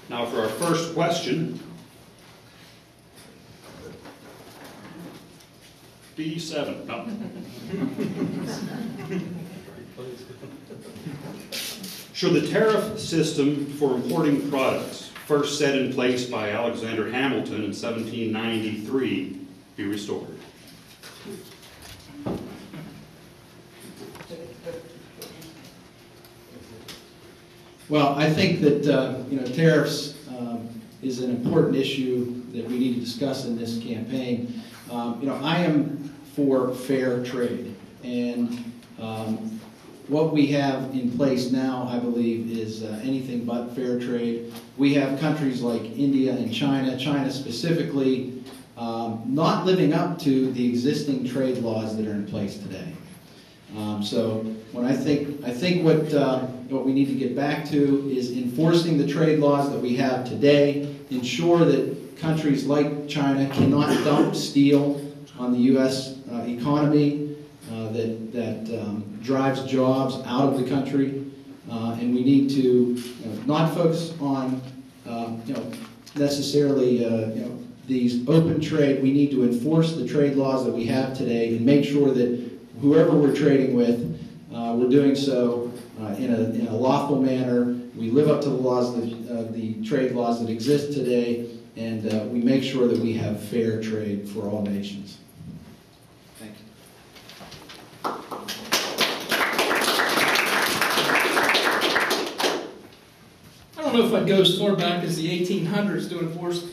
Now for our first question, B7. No. Should the tariff system for importing products, first set in place by Alexander Hamilton in 1793, be restored? Well, I think that tariffs is an important issue that we need to discuss in this campaign. I am for fair trade, and what we have in place now, I believe, is anything but fair trade. We have countries like India and China specifically, not living up to the existing trade laws that are in place today. So when I think what we need to get back to is enforcing the trade laws that we have today, ensure that countries like China cannot dump steel on the U.S. economy that drives jobs out of the country, and we need to not focus on necessarily these open trade. We need to enforce the trade laws that we have today and make sure that whoever we're trading with, we're doing so in a lawful manner. We live up to the laws, the trade laws that exist today, and we make sure that we have fair trade for all nations. Thank you. I don't know if I'd go as far back as the 1800s to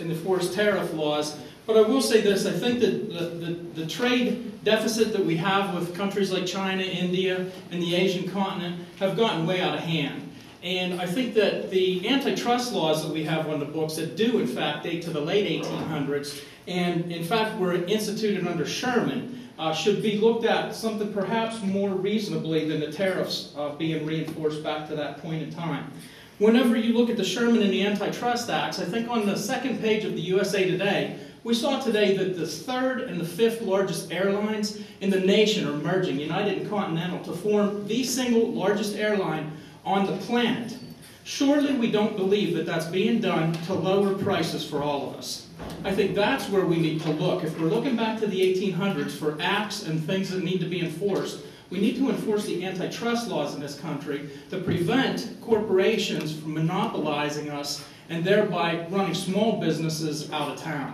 enforce tariff laws, but I will say this. I think that the trade deficit that we have with countries like China, India, and the Asian continent have gotten way out of hand. And I think that the antitrust laws that we have on the books that do, in fact, date to the late 1800s, and in fact were instituted under Sherman, should be looked at something perhaps more reasonably than the tariffs being reinforced back to that point in time. Whenever you look at the Sherman and the antitrust acts, I think on the second page of the USA Today, we saw today that the third and the fifth largest airlines in the nation are merging, United and Continental, to form the single largest airline on the planet. Surely we don't believe that that's being done to lower prices for all of us. I think that's where we need to look. If we're looking back to the 1800s for acts and things that need to be enforced, we need to enforce the antitrust laws in this country to prevent corporations from monopolizing us and thereby running small businesses out of town.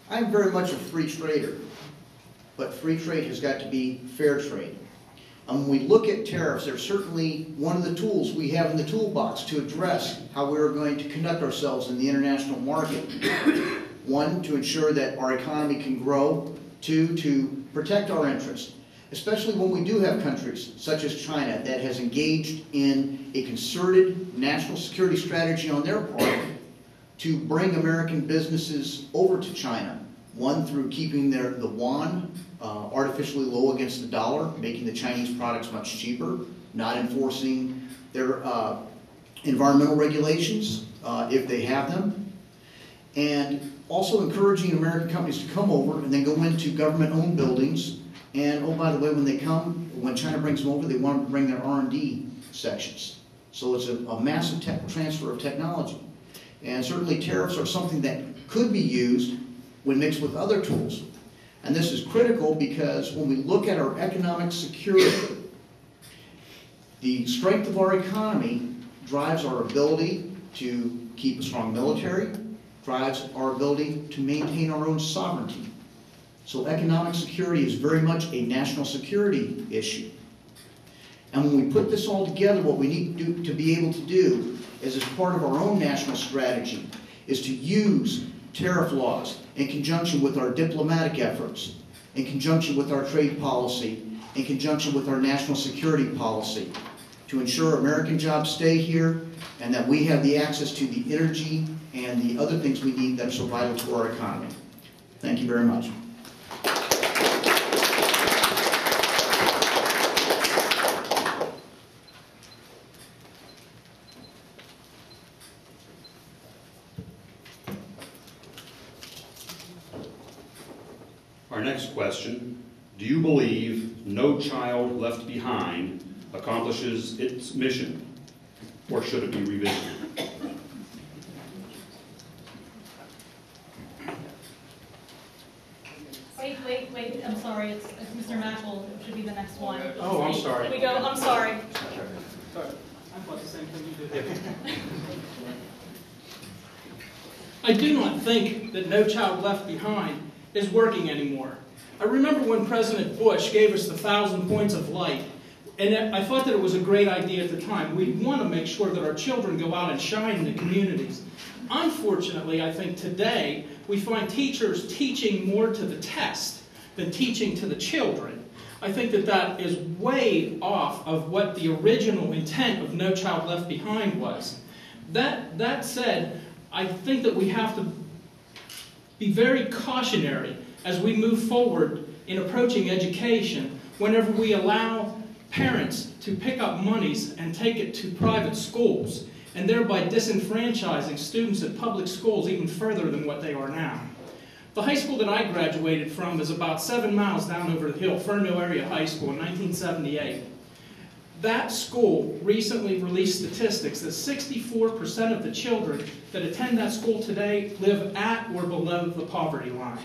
I'm very much a free trader, but free trade has got to be fair trade. When we look at tariffs, they're certainly one of the tools we have in the toolbox to address how we're going to conduct ourselves in the international market. One, to ensure that our economy can grow. Two, to protect our interests, especially when we do have countries such as China that has engaged in a concerted national security strategy on their part to bring American businesses over to China. One, through keeping the yuan artificially low against the dollar, making the Chinese products much cheaper, not enforcing their environmental regulations if they have them, and also encouraging American companies to come over and then go into government-owned buildings. And oh, by the way, when China brings them over, they want to bring their R&D sections. So it's a massive transfer of technology. And certainly tariffs are something that could be used when mixed with other tools. And this is critical because when we look at our economic security, the strength of our economy drives our ability to keep a strong military, drives our ability to maintain our own sovereignty. So economic security is very much a national security issue. And when we put this all together, what we need to be able to do is, as part of our own national strategy, is to use tariff laws in conjunction with our diplomatic efforts, in conjunction with our trade policy, in conjunction with our national security policy, to ensure American jobs stay here and that we have the access to the energy and the other things we need that are so vital to our economy. Thank you very much. Our next question do you believe No Child Left Behind accomplishes its mission, or should it be revisited? Wait, I'm sorry, it's Mr. Mashel, it should be the next one. Oh, I'm sorry. We go, I'm sorry. Sorry, I thought the same thing you did. I do not think that No Child Left Behind is working anymore. I remember when President Bush gave us the 1,000 points of light, and I thought that it was a great idea at the time. We want to make sure that our children go out and shine in the communities. Unfortunately, I think today we find teachers teaching more to the test than teaching to the children. I think that that is way off of what the original intent of No Child Left Behind was. That said, I think that we have to be very cautionary as we move forward in approaching education whenever we allow parents to pick up monies and take it to private schools, and thereby disenfranchising students at public schools even further than what they are now. The high school that I graduated from is about 7 miles down over the hill, Ferndale Area High School, in 1978. That school recently released statistics that 64% of the children that attend that school today live at or below the poverty line.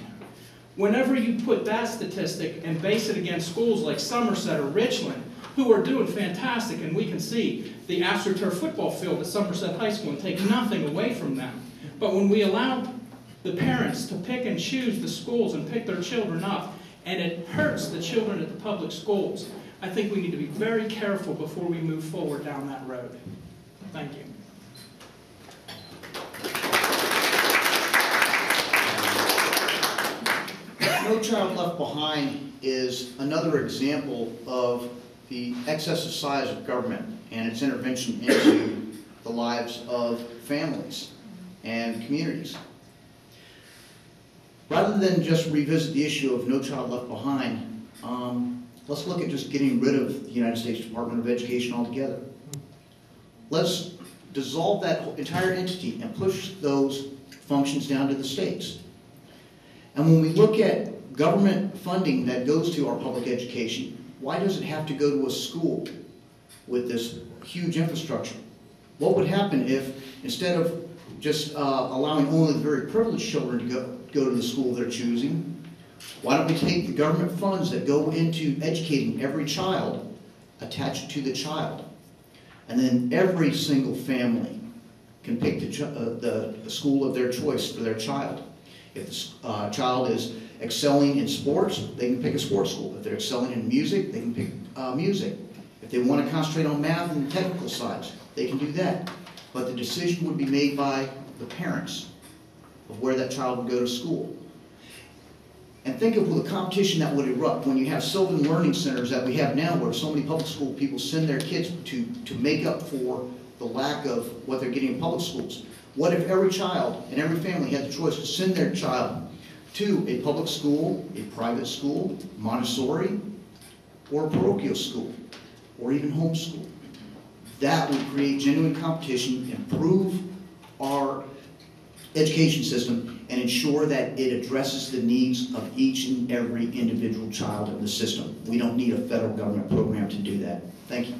Whenever you put that statistic and base it against schools like Somerset or Richland, who are doing fantastic, and we can see the AstroTurf football field at Somerset High School and take nothing away from them. But when we allow the parents to pick and choose the schools and pick their children up, and it hurts the children at the public schools, I think we need to be very careful before we move forward down that road. Thank you. No Child Left Behind is another example of the excessive size of government and its intervention into the lives of families and communities. Rather than just revisit the issue of No Child Left Behind, let's look at just getting rid of the United States Department of Education altogether. Let's dissolve that entire entity and push those functions down to the states. And when we look at government funding that goes to our public education, why does it have to go to a school with this huge infrastructure? What would happen if, instead of just allowing only the very privileged children to go to the school they're choosing, why don't we take the government funds that go into educating every child, attach it to the child, and then every single family can pick the school of their choice for their child. If the child is excelling in sports, they can pick a sports school. If they're excelling in music, they can pick music. If they want to concentrate on math and the technical sides, they can do that. But the decision would be made by the parents of where that child would go to school. And think of the competition that would erupt when you have Sylvan Learning Centers that we have now, where so many public school people send their kids to make up for the lack of what they're getting in public schools. What if every child and every family had the choice to send their child to a public school, a private school, Montessori, or a parochial school, or even homeschool? That would create genuine competition, improve our education system, and ensure that it addresses the needs of each and every individual child in the system. We don't need a federal government program to do that. Thank you.